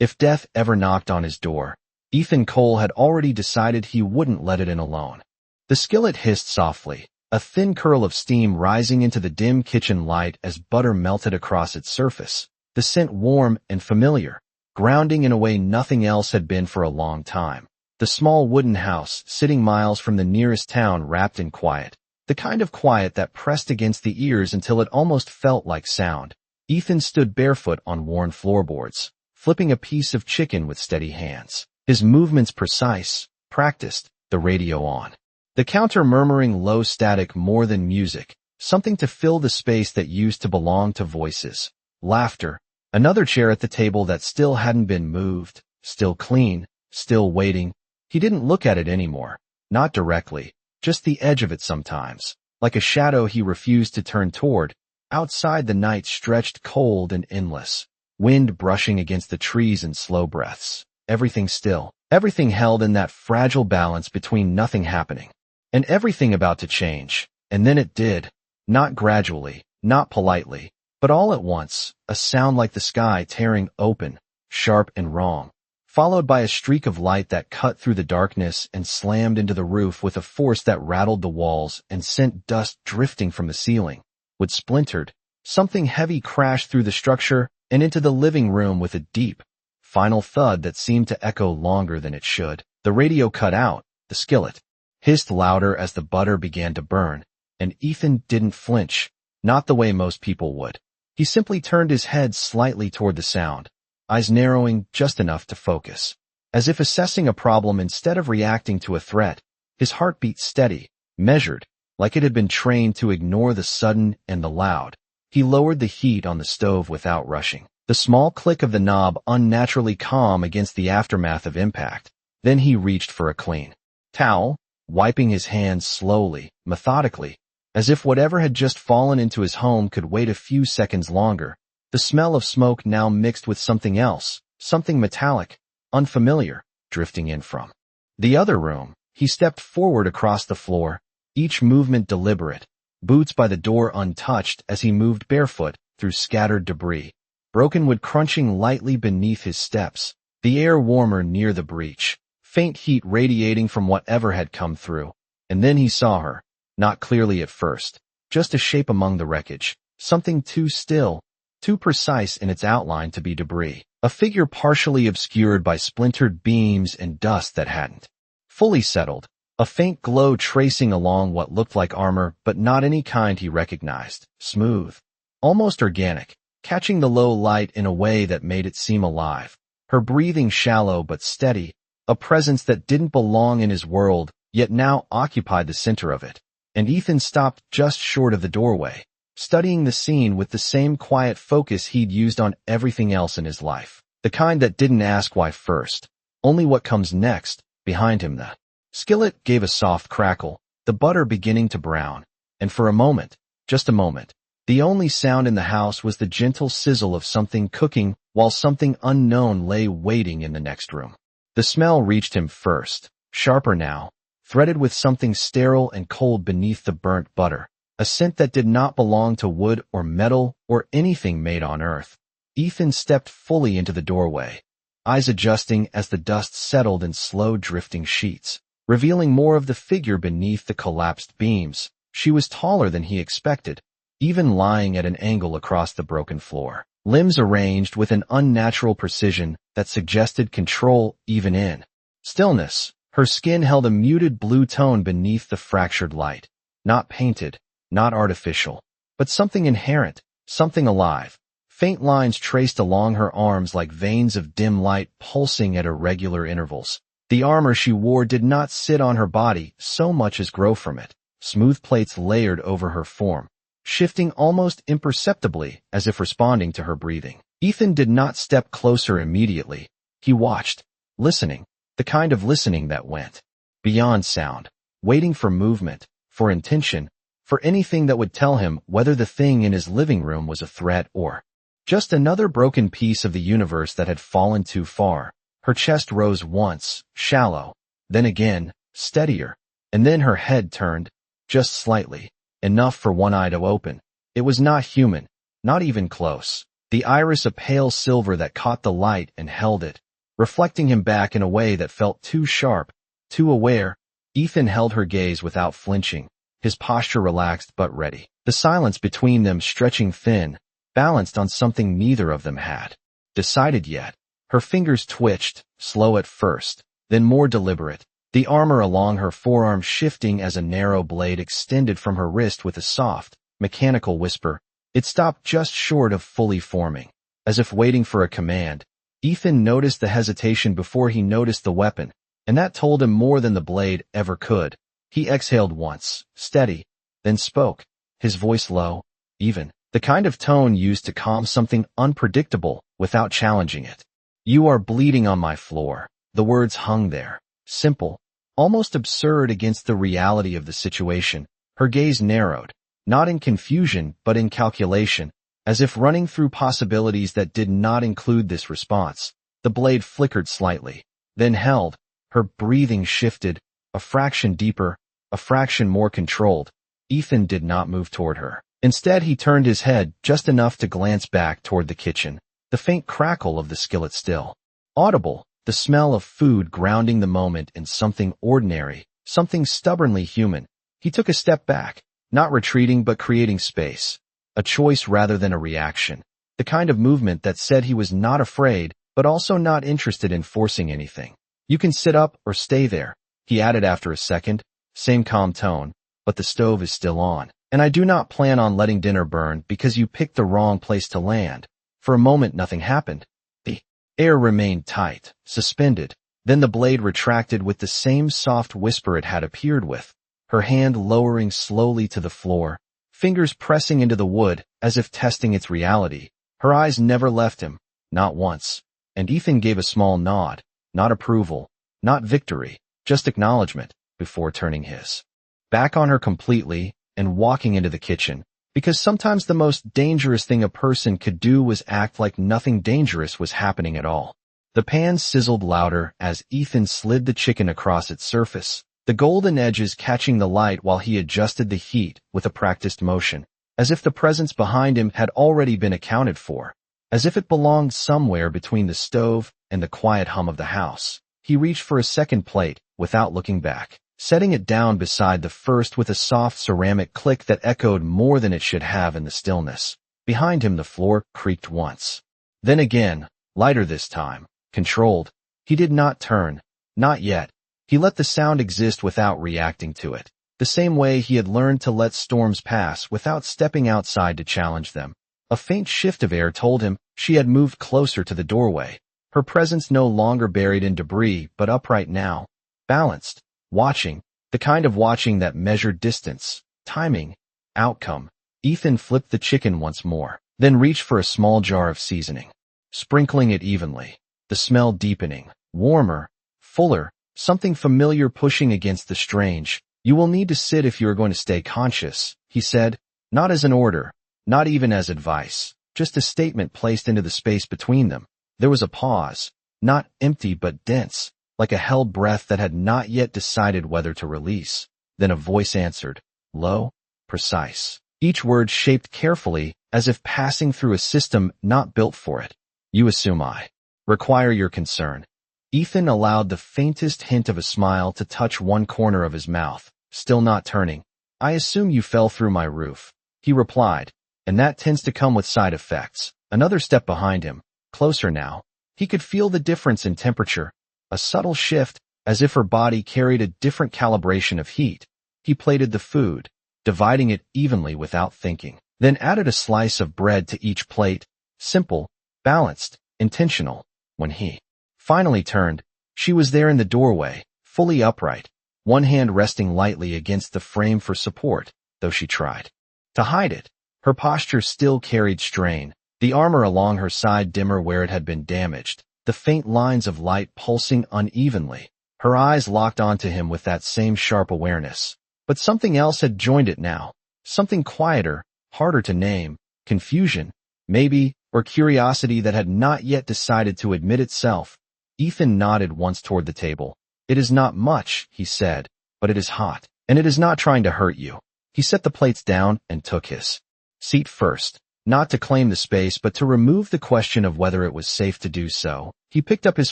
If death ever knocked on his door, Ethan Cole had already decided he wouldn't let it in alone. The skillet hissed softly, a thin curl of steam rising into the dim kitchen light as butter melted across its surface, the scent warm and familiar, grounding in a way nothing else had been for a long time. The small wooden house, sitting miles from the nearest town, wrapped in quiet, the kind of quiet that pressed against the ears until it almost felt like sound. Ethan stood barefoot on worn floorboards, flipping a piece of chicken with steady hands, his movements precise, practiced, the radio on. The counter murmuring low static more than music, something to fill the space that used to belong to voices, laughter, another chair at the table that still hadn't been moved, still clean, still waiting. He didn't look at it anymore, not directly, just the edge of it sometimes, like a shadow he refused to turn toward. Outside the night stretched cold and endless, wind brushing against the trees in slow breaths, everything still, everything held in that fragile balance between nothing happening and everything about to change. And then it did, not gradually, not politely, but all at once, a sound like the sky tearing open, sharp and wrong, followed by a streak of light that cut through the darkness and slammed into the roof with a force that rattled the walls and sent dust drifting from the ceiling. With splintered, something heavy crashed through the structure and into the living room with a deep, final thud that seemed to echo longer than it should. The radio cut out, the skillet hissed louder as the butter began to burn, and Ethan didn't flinch, not the way most people would. He simply turned his head slightly toward the sound, eyes narrowing just enough to focus, as if assessing a problem instead of reacting to a threat. His heartbeat steady, measured, like it had been trained to ignore the sudden and the loud. He lowered the heat on the stove without rushing, the small click of the knob unnaturally calm against the aftermath of impact. Then he reached for a clean towel, wiping his hands slowly, methodically, as if whatever had just fallen into his home could wait a few seconds longer. The smell of smoke now mixed with something else, something metallic, unfamiliar, drifting in from the other room. He stepped forward across the floor, each movement deliberate, boots by the door untouched as he moved barefoot through scattered debris, broken wood crunching lightly beneath his steps, the air warmer near the breach, faint heat radiating from whatever had come through. And then he saw her, not clearly at first, just a shape among the wreckage, something too still, too precise in its outline to be debris, a figure partially obscured by splintered beams and dust that hadn't fully settled, a faint glow tracing along what looked like armor but not any kind he recognized, smooth, almost organic, catching the low light in a way that made it seem alive, her breathing shallow but steady, a presence that didn't belong in his world, yet now occupied the center of it. And Ethan stopped just short of the doorway, studying the scene with the same quiet focus he'd used on everything else in his life, the kind that didn't ask why first, only what comes next. Behind him the skillet gave a soft crackle, the butter beginning to brown, and for a moment, just a moment, the only sound in the house was the gentle sizzle of something cooking while something unknown lay waiting in the next room. The smell reached him first, sharper now, threaded with something sterile and cold beneath the burnt butter, a scent that did not belong to wood or metal or anything made on earth. Ethan stepped fully into the doorway, eyes adjusting as the dust settled in slow drifting sheets, revealing more of the figure beneath the collapsed beams. She was taller than he expected, even lying at an angle across the broken floor, limbs arranged with an unnatural precision that suggested control even in stillness. Her skin held a muted blue tone beneath the fractured light, not painted, not artificial, but something inherent, something alive. Faint lines traced along her arms like veins of dim light pulsing at irregular intervals. The armor she wore did not sit on her body so much as grow from it, smooth plates layered over her form, shifting almost imperceptibly as if responding to her breathing. Ethan did not step closer immediately. He watched, listening, the kind of listening that went beyond sound, waiting for movement, for intention, for anything that would tell him whether the thing in his living room was a threat or just another broken piece of the universe that had fallen too far. Her chest rose once, shallow, then again, steadier, and then her head turned, just slightly, enough for one eye to open. It was not human, not even close. the iris a pale silver that caught the light and held it, reflecting him back in a way that felt too sharp, too aware. Ethan held her gaze without flinching, his posture relaxed but ready, the silence between them stretching thin, balanced on something neither of them had decided yet. Her fingers twitched, slow at first, then more deliberate, the armor along her forearm shifting as a narrow blade extended from her wrist with a soft, mechanical whisper. It stopped just short of fully forming, as if waiting for a command. Ethan noticed the hesitation before he noticed the weapon, and that told him more than the blade ever could. He exhaled once, steady, then spoke, his voice low, even, the kind of tone used to calm something unpredictable without challenging it. "You are bleeding on my floor." The words hung there, simple, almost absurd against the reality of the situation. Her gaze narrowed, not in confusion but in calculation, as if running through possibilities that did not include this response. The blade flickered slightly, then held. Her breathing shifted, a fraction deeper, a fraction more controlled. Ethan did not move toward her. Instead, he turned his head just enough to glance back toward the kitchen, the faint crackle of the skillet still audible, the smell of food grounding the moment in something ordinary, something stubbornly human. He took a step back, not retreating but creating space, a choice rather than a reaction, the kind of movement that said he was not afraid but also not interested in forcing anything. "You can sit up or stay there," he added after a second, same calm tone, "but the stove is still on, and I do not plan on letting dinner burn because you picked the wrong place to land." For a moment nothing happened. The air remained tight, suspended. Then the blade retracted with the same soft whisper it had appeared with, her hand lowering slowly to the floor, fingers pressing into the wood as if testing its reality. Her eyes never left him, not once, and Ethan gave a small nod, not approval, not victory, just acknowledgement, before turning his back on her completely and walking into the kitchen. Because sometimes the most dangerous thing a person could do was act like nothing dangerous was happening at all. The pan sizzled louder as Ethan slid the chicken across its surface, the golden edges catching the light while he adjusted the heat with a practiced motion, as if the presence behind him had already been accounted for, as if it belonged somewhere between the stove and the quiet hum of the house. He reached for a second plate without looking back, setting it down beside the first with a soft ceramic click that echoed more than it should have in the stillness. Behind him the floor creaked once. Then again, lighter this time, controlled. He did not turn, not yet. He let the sound exist without reacting to it, the same way he had learned to let storms pass without stepping outside to challenge them. A faint shift of air told him she had moved closer to the doorway, her presence no longer buried in debris but upright now, balanced. Watching, the kind of watching that measured distance, timing, outcome. Ethan flipped the chicken once more, then reached for a small jar of seasoning, sprinkling it evenly, the smell deepening, warmer, fuller, something familiar pushing against the strange. "You will need to sit if you are going to stay conscious," he said, not as an order, not even as advice, just a statement placed into the space between them. There was a pause, not empty but dense, like a held breath that had not yet decided whether to release. Then a voice answered, low, precise, each word shaped carefully as if passing through a system not built for it. "You assume I require your concern." Ethan allowed the faintest hint of a smile to touch one corner of his mouth, still not turning. "I assume you fell through my roof," he replied, "and that tends to come with side effects." Another step behind him, closer now. He could feel the difference in temperature, a subtle shift, as if her body carried a different calibration of heat. He plated the food, dividing it evenly without thinking, then added a slice of bread to each plate, simple, balanced, intentional. When he finally turned, she was there in the doorway, fully upright, one hand resting lightly against the frame for support, though she tried to hide it. Her posture still carried strain, the armor along her side dimmer where it had been damaged, the faint lines of light pulsing unevenly. Her eyes locked onto him with that same sharp awareness. But something else had joined it now, something quieter, harder to name, confusion, maybe, or curiosity that had not yet decided to admit itself. Ethan nodded once toward the table. "It is not much," he said, "but it is hot, and it is not trying to hurt you." He set the plates down and took his seat first, not to claim the space but to remove the question of whether it was safe to do so. He picked up his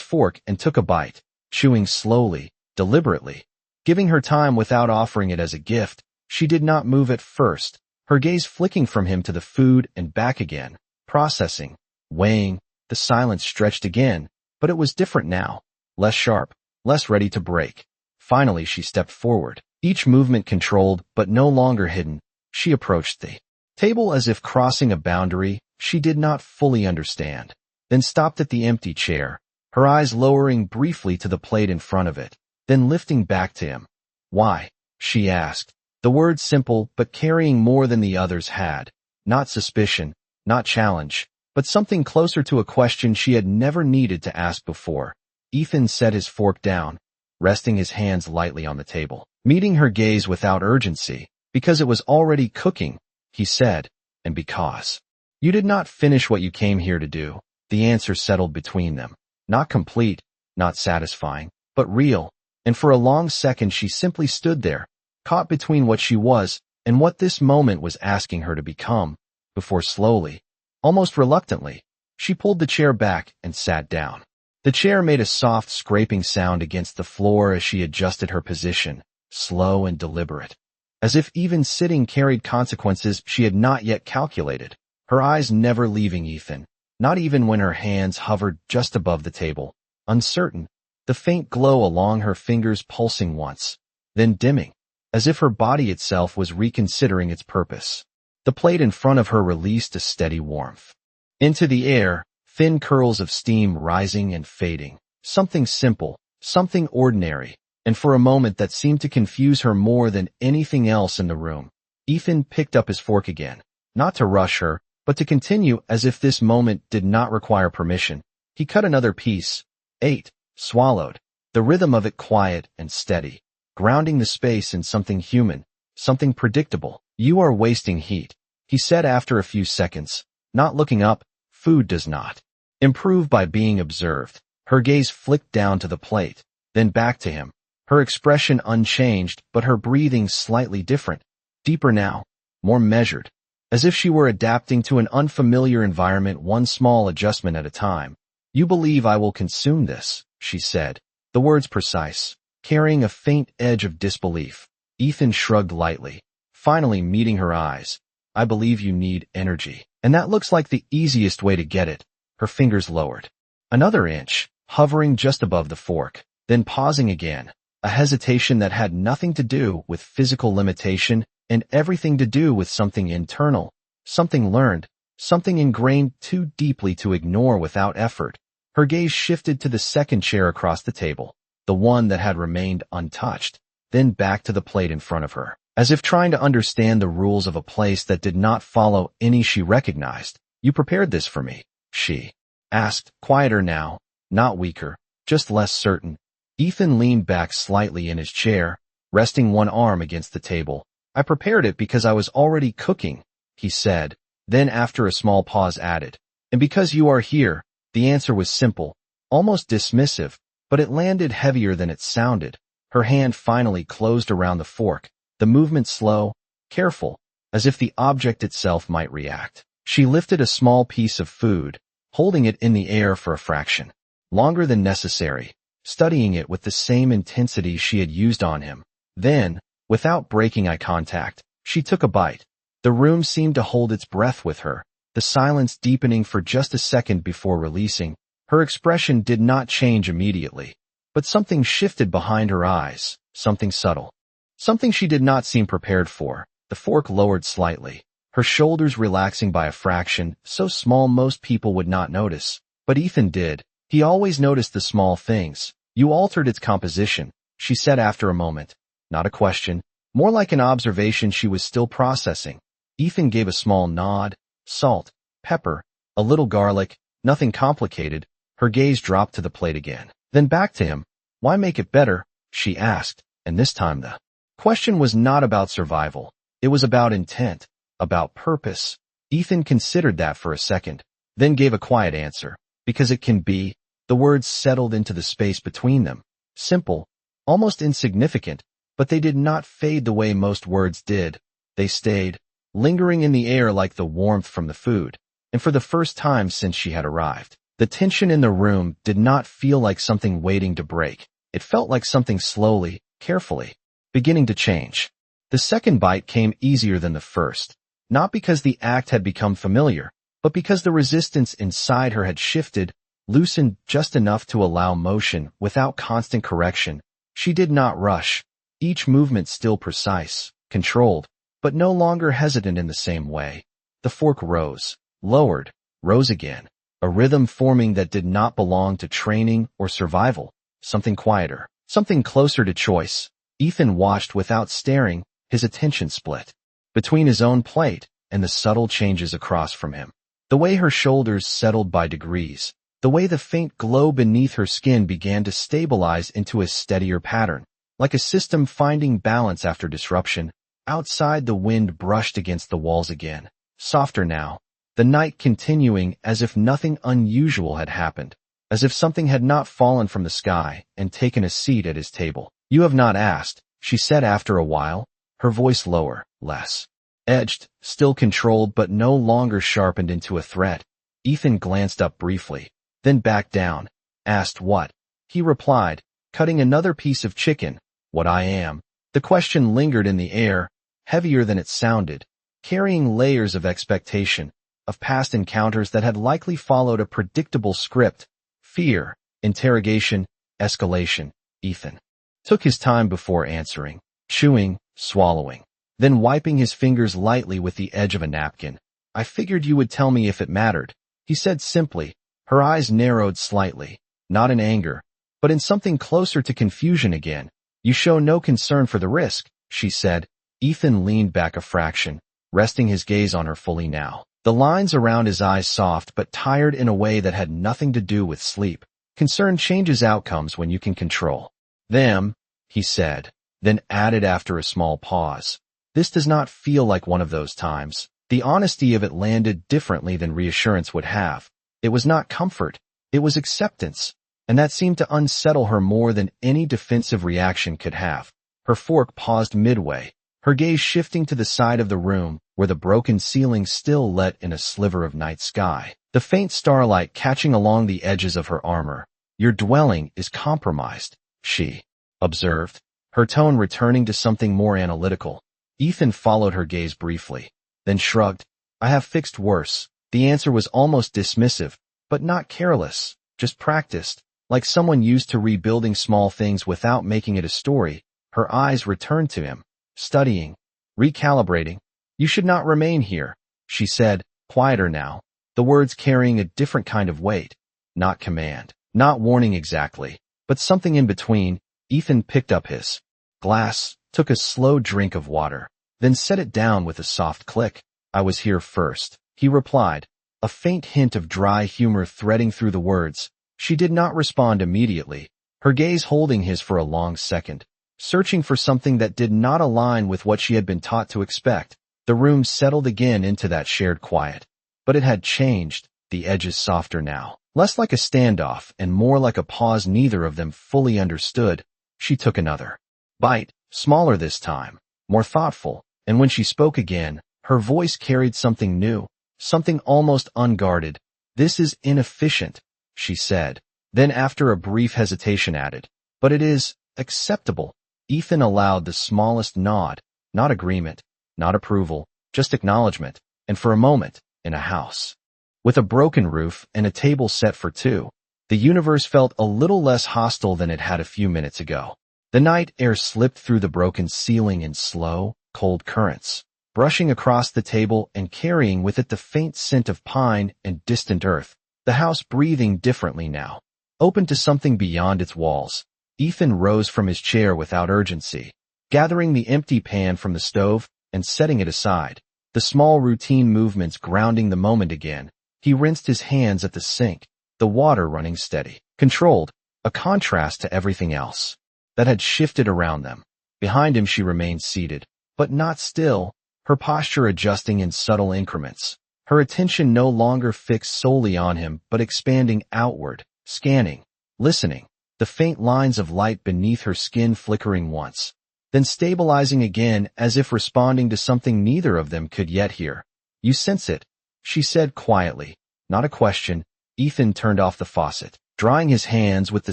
fork and took a bite, chewing slowly, deliberately, giving her time without offering it as a gift. She did not move at first, her gaze flicking from him to the food and back again, processing, weighing. The silence stretched again, but it was different now, less sharp, less ready to break. Finally she stepped forward, each movement controlled but no longer hidden. She approached the table as if crossing a boundary she did not fully understand, then stopped at the empty chair, her eyes lowering briefly to the plate in front of it, then lifting back to him. "Why?" she asked, the words simple but carrying more than the others had. Not suspicion, not challenge, but something closer to a question she had never needed to ask before. Ethan set his fork down, resting his hands lightly on the table, meeting her gaze without urgency. "Because it was already cooking," he said, "and because you did not finish what you came here to do." The answer settled between them. Not complete, not satisfying, but real. And for a long second she simply stood there, caught between what she was and what this moment was asking her to become, before slowly, almost reluctantly, she pulled the chair back and sat down. The chair made a soft scraping sound against the floor as she adjusted her position, slow and deliberate, as if even sitting carried consequences she had not yet calculated, her eyes never leaving Ethan, not even when her hands hovered just above the table, uncertain, the faint glow along her fingers pulsing once, then dimming, as if her body itself was reconsidering its purpose. The plate in front of her released a steady warmth into the air, thin curls of steam rising and fading, something simple, something ordinary, and for a moment that seemed to confuse her more than anything else in the room. Ethan picked up his fork again, not to rush her, but to continue as if this moment did not require permission. He cut another piece, ate, swallowed, the rhythm of it quiet and steady, grounding the space in something human, something predictable. "You are wasting heat," he said after a few seconds, not looking up. "Food does not improve by being observed." Her gaze flicked down to the plate, then back to him, her expression unchanged but her breathing slightly different, deeper now, more measured, as if she were adapting to an unfamiliar environment, one small adjustment at a time. "You believe I will consume this," she said, the words precise, carrying a faint edge of disbelief. Ethan shrugged lightly, finally meeting her eyes. "I believe you need energy, and that looks like the easiest way to get it." Her fingers lowered another inch, hovering just above the fork, then pausing again, a hesitation that had nothing to do with physical limitation and everything to do with something internal, something learned, something ingrained too deeply to ignore without effort. Her gaze shifted to the second chair across the table, the one that had remained untouched, then back to the plate in front of her, as if trying to understand the rules of a place that did not follow any she recognized. "You prepared this for me?" she asked, quieter now, not weaker, just less certain. Ethan leaned back slightly in his chair, resting one arm against the table. "I prepared it because I was already cooking," he said, then after a small pause added, "And because you are here." The answer was simple, almost dismissive, but it landed heavier than it sounded. Her hand finally closed around the fork, the movement slow, careful, as if the object itself might react. She lifted a small piece of food, holding it in the air for a fraction, longer than necessary, studying it with the same intensity she had used on him. Then, without breaking eye contact, she took a bite. The room seemed to hold its breath with her, the silence deepening for just a second before releasing. Her expression did not change immediately, but something shifted behind her eyes, something subtle, something she did not seem prepared for. The fork lowered slightly, her shoulders relaxing by a fraction, so small most people would not notice. But Ethan did. He always noticed the small things. "You altered its composition," she said after a moment. Not a question, more like an observation she was still processing. Ethan gave a small nod. "Salt, pepper, a little garlic, nothing complicated." Her gaze dropped to the plate again, then back to him. "Why make it better?" she asked, and this time the question was not about survival. It was about intent, about purpose. Ethan considered that for a second, then gave a quiet answer. "Because it can be." The words settled into the space between them, simple, almost insignificant, but they did not fade the way most words did. They stayed, lingering in the air like the warmth from the food, and for the first time since she had arrived. The tension in the room did not feel like something waiting to break. It felt like something slowly, carefully, beginning to change. The second bite came easier than the first, not because the act had become familiar, but because the resistance inside her had shifted, loosened just enough to allow motion without constant correction. She did not rush, each movement still precise, controlled, but no longer hesitant in the same way. The fork rose, lowered, rose again, a rhythm forming that did not belong to training or survival, something quieter, something closer to choice. Ethan watched without staring, his attention split between his own plate and the subtle changes across from him. The way her shoulders settled by degrees, the way the faint glow beneath her skin began to stabilize into a steadier pattern, like a system finding balance after disruption. Outside, the wind brushed against the walls again, softer now, the night continuing as if nothing unusual had happened, as if something had not fallen from the sky and taken a seat at his table. "You have not asked," she said after a while, her voice lower, less edged, still controlled but no longer sharpened into a threat. Ethan glanced up briefly, then back down. "Asked what?" He replied, cutting another piece of chicken. "What I am." The question lingered in the air, heavier than it sounded, carrying layers of expectation, of past encounters that had likely followed a predictable script. Fear, interrogation, escalation. Ethan took his time before answering, chewing, swallowing, then wiping his fingers lightly with the edge of a napkin. "I figured you would tell me if it mattered," he said simply. Her eyes narrowed slightly, not in anger, but in something closer to confusion again. "You show no concern for the risk," she said. Ethan leaned back a fraction, resting his gaze on her fully now. The lines around his eyes soft but tired in a way that had nothing to do with sleep. "Concern changes outcomes when you can control them," he said, then added after a small pause. "This does not feel like one of those times." The honesty of it landed differently than reassurance would have. It was not comfort, it was acceptance, and that seemed to unsettle her more than any defensive reaction could have. Her fork paused midway, her gaze shifting to the side of the room where the broken ceiling still let in a sliver of night sky, the faint starlight catching along the edges of her armor. "Your dwelling is compromised," she observed, her tone returning to something more analytical. Ethan followed her gaze briefly, then shrugged. "I have fixed worse." The answer was almost dismissive, but not careless, just practiced, like someone used to rebuilding small things without making it a story. Her eyes returned to him, studying, recalibrating. "You should not remain here," she said, quieter now, the words carrying a different kind of weight. Not command, not warning exactly, but something in between. Ethan picked up his glass, took a slow drink of water, then set it down with a soft click. "I was here first," he replied, a faint hint of dry humor threading through the words. She did not respond immediately, her gaze holding his for a long second, searching for something that did not align with what she had been taught to expect. The room settled again into that shared quiet. But it had changed, the edges softer now, less like a standoff and more like a pause neither of them fully understood. She took another bite, smaller this time, more thoughtful, and when she spoke again, her voice carried something new, something almost unguarded. "This is inefficient," she said, then after a brief hesitation added, "But it is acceptable." Ethan allowed the smallest nod, not agreement, not approval, just acknowledgement, and for a moment, in a house with a broken roof and a table set for two, the universe felt a little less hostile than it had a few minutes ago. The night air slipped through the broken ceiling in slow, cold currents, brushing across the table and carrying with it the faint scent of pine and distant earth, the house breathing differently now, open to something beyond its walls. Ethan rose from his chair without urgency, gathering the empty pan from the stove and setting it aside, the small routine movements grounding the moment again. He rinsed his hands at the sink, the water running steady, controlled, a contrast to everything else that had shifted around them. Behind him she remained seated, but not still, her posture adjusting in subtle increments, her attention no longer fixed solely on him but expanding outward, scanning, listening, the faint lines of light beneath her skin flickering once, then stabilizing again as if responding to something neither of them could yet hear. "You sense it," she said quietly. Not a question. Ethan turned off the faucet, drying his hands with the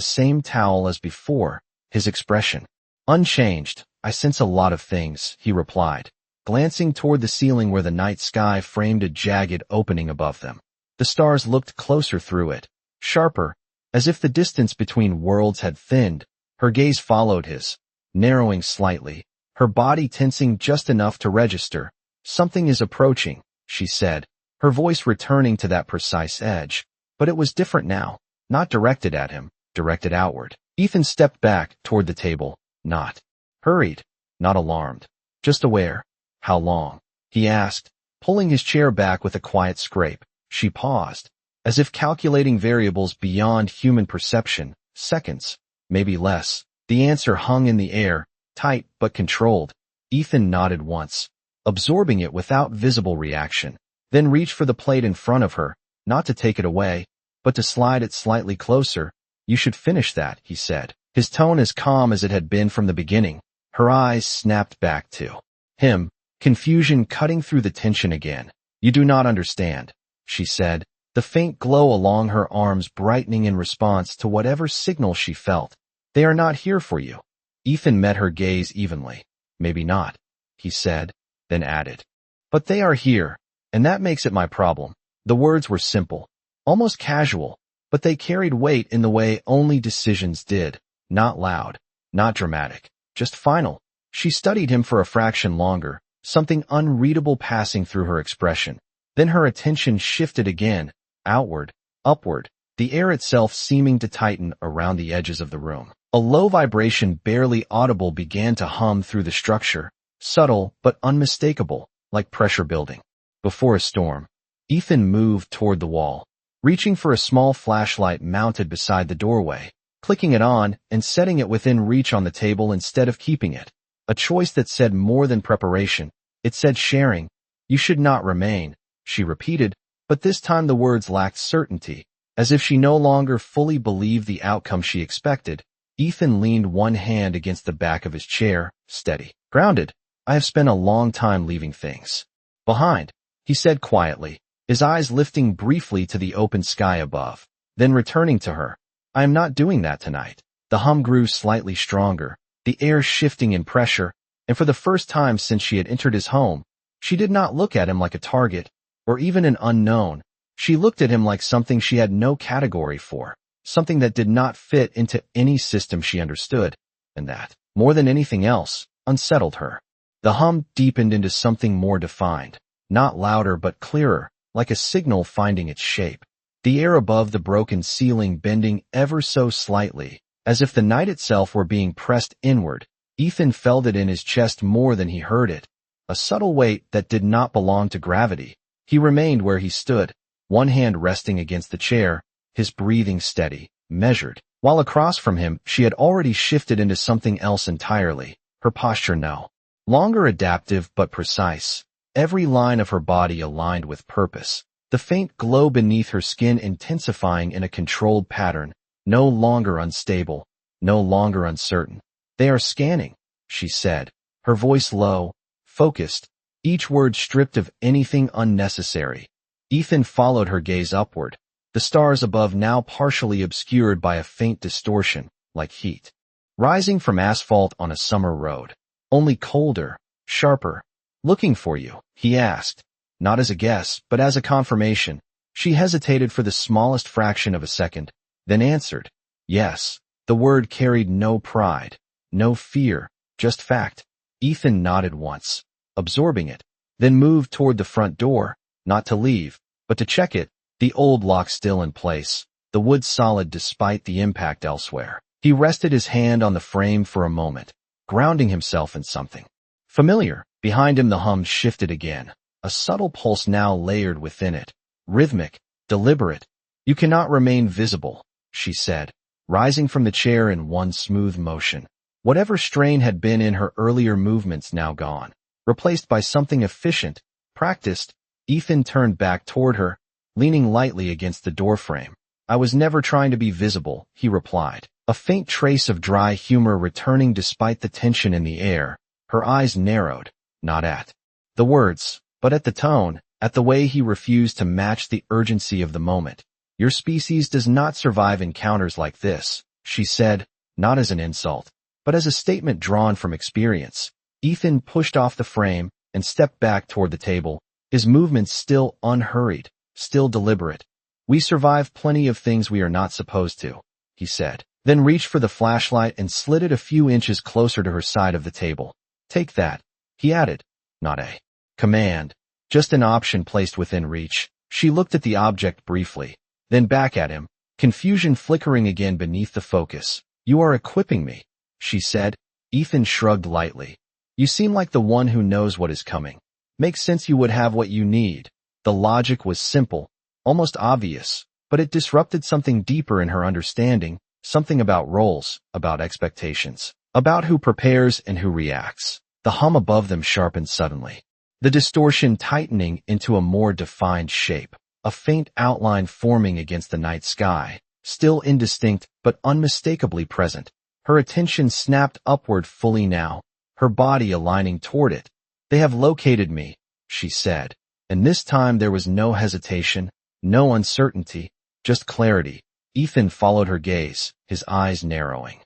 same towel as before, his expression unchanged. "I sense a lot of things," he replied, glancing toward the ceiling where the night sky framed a jagged opening above them. The stars looked closer through it, sharper, as if the distance between worlds had thinned. Her gaze followed his, narrowing slightly, her body tensing just enough to register. "Something is approaching," she said, her voice returning to that precise edge. But it was different now, not directed at him, directed outward. Ethan stepped back toward the table, not hurried, not alarmed, just aware. "How long?" he asked, pulling his chair back with a quiet scrape. She paused, as if calculating variables beyond human perception. "Seconds, maybe less." The answer hung in the air, tight but controlled. Ethan nodded once, absorbing it without visible reaction, then reached for the plate in front of her, not to take it away, but to slide it slightly closer. "You should finish that," he said, his tone as calm as it had been from the beginning. Her eyes snapped back to him, confusion cutting through the tension again. "You do not understand," she said, the faint glow along her arms brightening in response to whatever signal she felt. "They are not here for you." Ethan met her gaze evenly. "Maybe not," he said, then added, "But they are here, and that makes it my problem." The words were simple, almost casual, but they carried weight in the way only decisions did. Not loud, not dramatic, just final. She studied him for a fraction longer, something unreadable passing through her expression. Then her attention shifted again, outward, upward, the air itself seeming to tighten around the edges of the room. A low vibration barely audible began to hum through the structure, subtle but unmistakable, like pressure building. Before a storm, Ethan moved toward the wall, reaching for a small flashlight mounted beside the doorway, clicking it on and setting it within reach on the table instead of keeping it. A choice that said more than preparation. It said sharing. "You should not remain," she repeated, but this time the words lacked certainty, as if she no longer fully believed the outcome she expected. Ethan leaned one hand against the back of his chair, steady, grounded. "I have spent a long time leaving things behind," he said quietly, his eyes lifting briefly to the open sky above, then returning to her. "I am not doing that tonight." The hum grew slightly stronger, the air shifting in pressure, and for the first time since she had entered his home, she did not look at him like a target, or even an unknown. She looked at him like something she had no category for, something that did not fit into any system she understood, and that, more than anything else, unsettled her. The hum deepened into something more defined, not louder but clearer, like a signal finding its shape. The air above the broken ceiling bending ever so slightly, as if the night itself were being pressed inward. Ethan felt it in his chest more than he heard it, a subtle weight that did not belong to gravity. He remained where he stood, one hand resting against the chair, his breathing steady, measured, while across from him she had already shifted into something else entirely, her posture no longer adaptive but precise, every line of her body aligned with purpose, the faint glow beneath her skin intensifying in a controlled pattern, no longer unstable, no longer uncertain. "They are scanning," she said, her voice low, focused, each word stripped of anything unnecessary. Ethan followed her gaze upward, the stars above now partially obscured by a faint distortion, like heat, rising from asphalt on a summer road, only colder, sharper. "Looking for you?" he asked, not as a guess, but as a confirmation. She hesitated for the smallest fraction of a second, then answered, "Yes." The word carried no pride, no fear, just fact. Ethan nodded once, absorbing it, then moved toward the front door, not to leave, but to check it, the old lock still in place, the wood solid despite the impact elsewhere. He rested his hand on the frame for a moment, grounding himself in something familiar. Behind him the hum shifted again, a subtle pulse now layered within it, rhythmic, deliberate. "You cannot remain visible," she said, rising from the chair in one smooth motion. Whatever strain had been in her earlier movements now gone, replaced by something efficient, practiced. Ethan turned back toward her, leaning lightly against the doorframe. "I was never trying to be visible," he replied, a faint trace of dry humor returning despite the tension in the air. Her eyes narrowed, not at the words, but at the tone, at the way he refused to match the urgency of the moment. Your species does not survive encounters like this, she said, not as an insult, but as a statement drawn from experience. Ethan pushed off the frame and stepped back toward the table, his movements still unhurried, still deliberate. We survive plenty of things we are not supposed to, he said, then reached for the flashlight and slid it a few inches closer to her side of the table. Take that, he added, not a command, just an option placed within reach. She looked at the object briefly, then back at him, confusion flickering again beneath the focus. You are equipping me, she said. Ethan shrugged lightly. You seem like the one who knows what is coming. Makes sense you would have what you need. The logic was simple, almost obvious, but it disrupted something deeper in her understanding, something about roles, about expectations, about who prepares and who reacts. The hum above them sharpened suddenly, the distortion tightening into a more defined shape, a faint outline forming against the night sky, still indistinct but unmistakably present. Her attention snapped upward fully now, her body aligning toward it. They have located me, she said, and this time there was no hesitation, no uncertainty, just clarity. Ethan followed her gaze, his eyes narrowing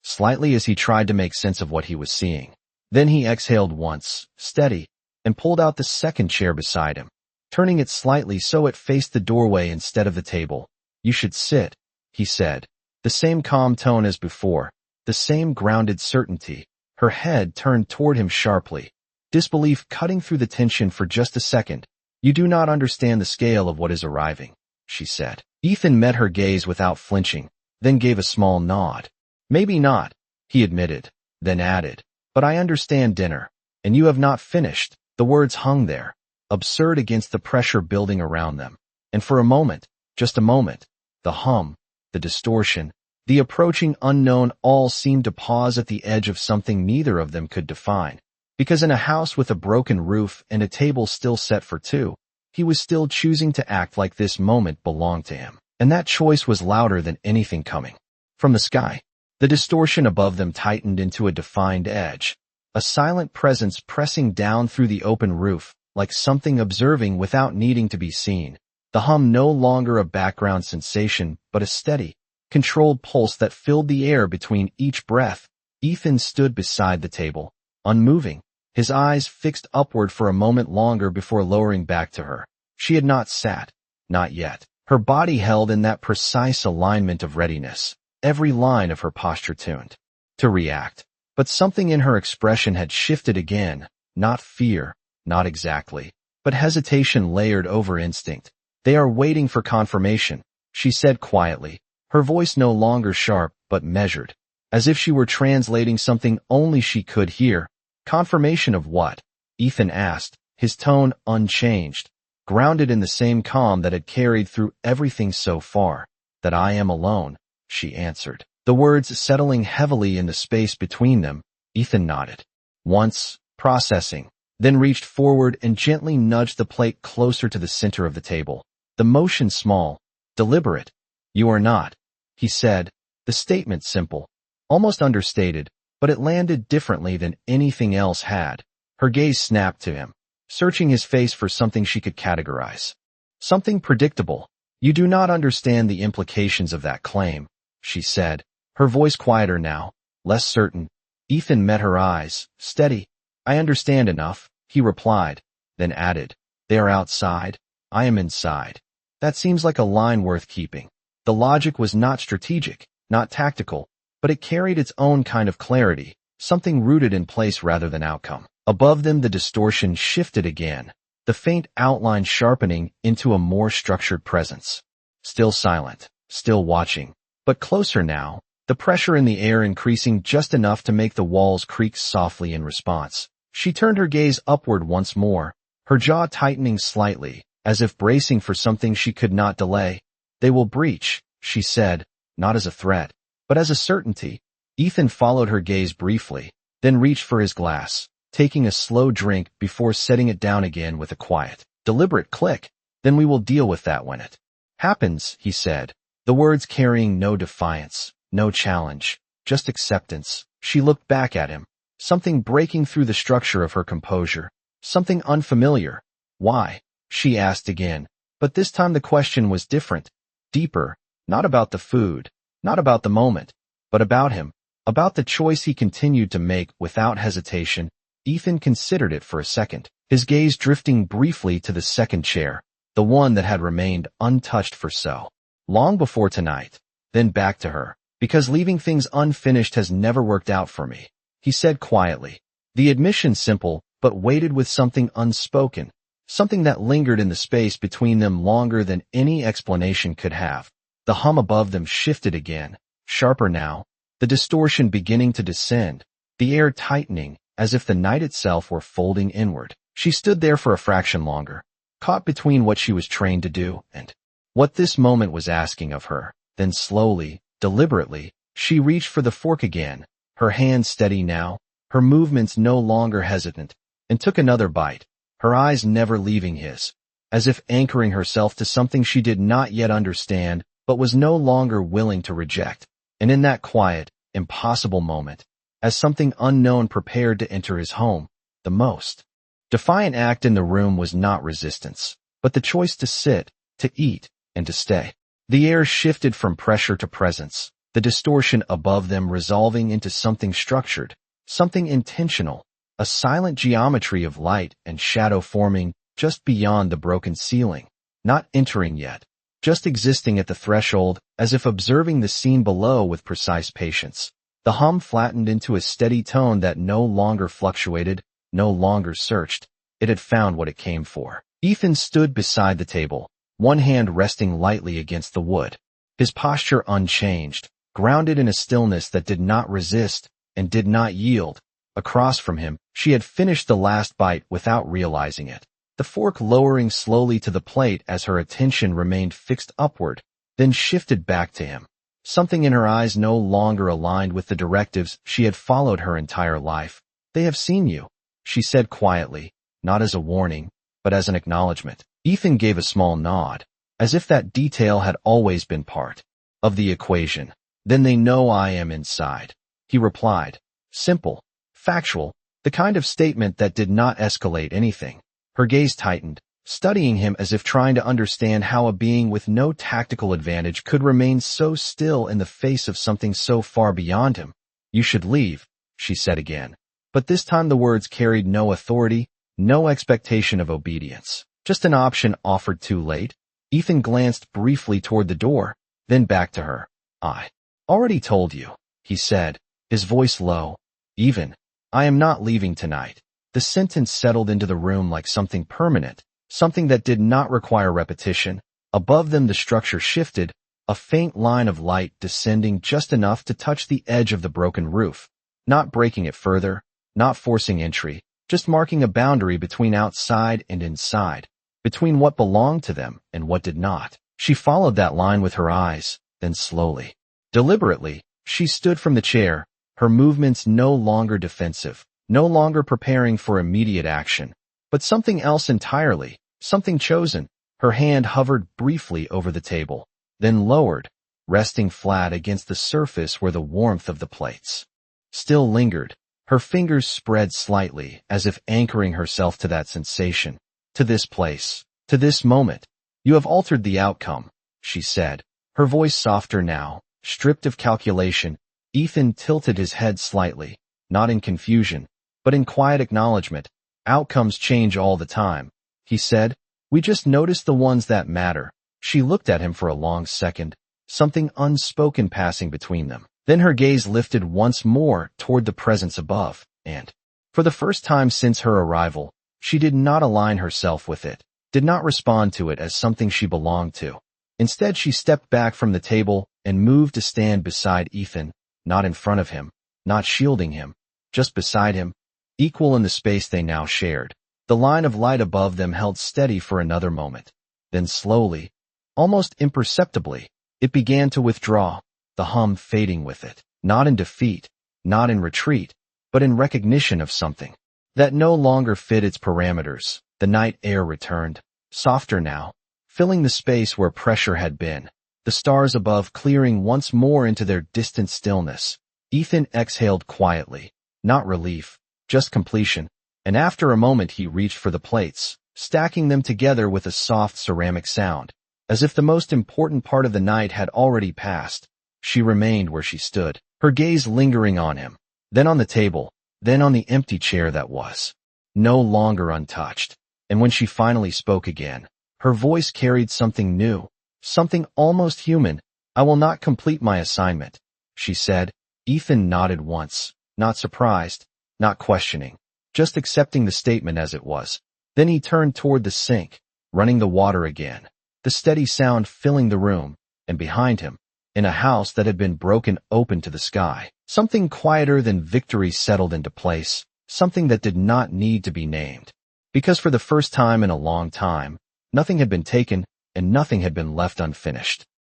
slightly as he tried to make sense of what he was seeing. Then he exhaled once, steady, and pulled out the second chair beside him, turning it slightly so it faced the doorway instead of the table. You should sit, he said, the same calm tone as before, the same grounded certainty. Her head turned toward him sharply, disbelief cutting through the tension for just a second. You do not understand the scale of what is arriving, she said. Ethan met her gaze without flinching, then gave a small nod. Maybe not, he admitted, then added, but I understand dinner, and you have not finished. The words hung there, absurd against the pressure building around them. And for a moment, just a moment, the hum, the distortion, the approaching unknown all seemed to pause at the edge of something neither of them could define. Because in a house with a broken roof and a table still set for two, he was still choosing to act like this moment belonged to him. And that choice was louder than anything coming from the sky. The distortion above them tightened into a defined edge, a silent presence pressing down through the open roof, like something observing without needing to be seen. The hum no longer a background sensation, but a steady, controlled pulse that filled the air between each breath. Ethan stood beside the table, unmoving, his eyes fixed upward for a moment longer before lowering back to her. She had not sat, not yet. Her body held in that precise alignment of readiness, every line of her posture tuned to react. But something in her expression had shifted again, not fear, not exactly, but hesitation layered over instinct. They are waiting for confirmation, she said quietly, her voice no longer sharp but measured, as if she were translating something only she could hear. Confirmation of what? Ethan asked, his tone unchanged, grounded in the same calm that had carried through everything so far. That I am alone, she answered, the words settling heavily in the space between them. Ethan nodded once, processing, then reached forward and gently nudged the plate closer to the center of the table. The motion small, deliberate. You are not, he said, the statement simple, almost understated, but it landed differently than anything else had. Her gaze snapped to him, searching his face for something she could categorize. Something predictable. You do not understand the implications of that claim, she said, her voice quieter now, less certain. Ethan met her eyes, steady. I understand enough, he replied, then added, they are outside, I am inside. That seems like a line worth keeping. The logic was not strategic, not tactical, but it carried its own kind of clarity, something rooted in place rather than outcome. Above them the distortion shifted again, the faint outline sharpening into a more structured presence. Still silent, still watching, but closer now, the pressure in the air increasing just enough to make the walls creak softly in response. She turned her gaze upward once more, her jaw tightening slightly, as if bracing for something she could not delay. They will breach, she said, not as a threat, but as a certainty. Ethan followed her gaze briefly, then reached for his glass, taking a slow drink before setting it down again with a quiet, deliberate click. Then we will deal with that when it happens, he said, the words carrying no defiance, No challenge, just acceptance. She looked back at him, something breaking through the structure of her composure, something unfamiliar. Why? She asked again, but this time the question was different, deeper, not about the food, not about the moment, but about him, about the choice he continued to make without hesitation. Ethan considered it for a second, his gaze drifting briefly to the second chair, the one that had remained untouched for so long before tonight, then back to her. Because leaving things unfinished has never worked out for me, he said quietly. The admission simple, but weighted with something unspoken, something that lingered in the space between them longer than any explanation could have. The hum above them shifted again, sharper now, the distortion beginning to descend, the air tightening, as if the night itself were folding inward. She stood there for a fraction longer, caught between what she was trained to do and what this moment was asking of her. Then slowly, deliberately, she reached for the fork again, her hand steady now, her movements no longer hesitant, and took another bite, her eyes never leaving his, as if anchoring herself to something she did not yet understand, but was no longer willing to reject. And in that quiet, impossible moment, as something unknown prepared to enter his home, the most defiant act in the room was not resistance, but the choice to sit, to eat, and to stay. The air shifted from pressure to presence, the distortion above them resolving into something structured, something intentional, a silent geometry of light and shadow forming just beyond the broken ceiling, not entering yet, just existing at the threshold, as if observing the scene below with precise patience. The hum flattened into a steady tone that no longer fluctuated, no longer searched. It had found what it came for. Ethan stood beside the table, one hand resting lightly against the wood, his posture unchanged, grounded in a stillness that did not resist and did not yield. Across from him, she had finished the last bite without realizing it, the fork lowering slowly to the plate as her attention remained fixed upward, then shifted back to him. Something in her eyes no longer aligned with the directives she had followed her entire life. "They have seen you," she said quietly, not as a warning, but as an acknowledgement. Ethan gave a small nod, as if that detail had always been part of the equation. "Then they know I am inside," he replied. Simple, factual, the kind of statement that did not escalate anything. Her gaze tightened, studying him as if trying to understand how a being with no tactical advantage could remain so still in the face of something so far beyond him. "You should leave," she said again. But this time the words carried no authority, no expectation of obedience. Just an option offered too late. Ethan glanced briefly toward the door, then back to her. "I already told you," he said, his voice low. "Even, I am not leaving tonight." The sentence settled into the room like something permanent, something that did not require repetition. Above them the structure shifted, a faint line of light descending just enough to touch the edge of the broken roof, not breaking it further, not forcing entry, just marking a boundary between outside and inside, between what belonged to them and what did not. She followed that line with her eyes, then slowly, deliberately, she stood from the chair, her movements no longer defensive, no longer preparing for immediate action, but something else entirely, something chosen. Her hand hovered briefly over the table, then lowered, resting flat against the surface where the warmth of the plates still lingered. Her fingers spread slightly, as if anchoring herself to that sensation, to this place, to this moment. "You have altered the outcome," she said, her voice softer now, stripped of calculation. Ethan tilted his head slightly, not in confusion, but in quiet acknowledgement. "Outcomes change all the time," he said. "We just notice the ones that matter." She looked at him for a long second, something unspoken passing between them. Then her gaze lifted once more toward the presence above, and, for the first time since her arrival, she did not align herself with it, did not respond to it as something she belonged to. Instead, she stepped back from the table and moved to stand beside Ethan, not in front of him, not shielding him, just beside him, equal in the space they now shared. The line of light above them held steady for another moment. Then slowly, almost imperceptibly, it began to withdraw, the hum fading with it, not in defeat, not in retreat, but in recognition of something that no longer fit its parameters. The night air returned, softer now, filling the space where pressure had been. the stars above clearing once more into their distant stillness. Ethan exhaled quietly, not relief, just completion, and after a moment he reached for the plates, stacking them together with a soft ceramic sound. As if the most important part of the night had already passed, she remained where she stood, her gaze lingering on him, then on the table, then on the empty chair that was no longer untouched. And when she finally spoke again, her voice carried something new, something almost human. "I will not complete my assignment," she said. Ethan nodded once, not surprised, not questioning, just accepting the statement as it was. Then he turned toward the sink, running the water again, the steady sound filling the room, and behind him, in a house that had been broken open to the sky, something quieter than victory settled into place, something that did not need to be named. Because for the first time in a long time, nothing had been taken and nothing had been left unfinished.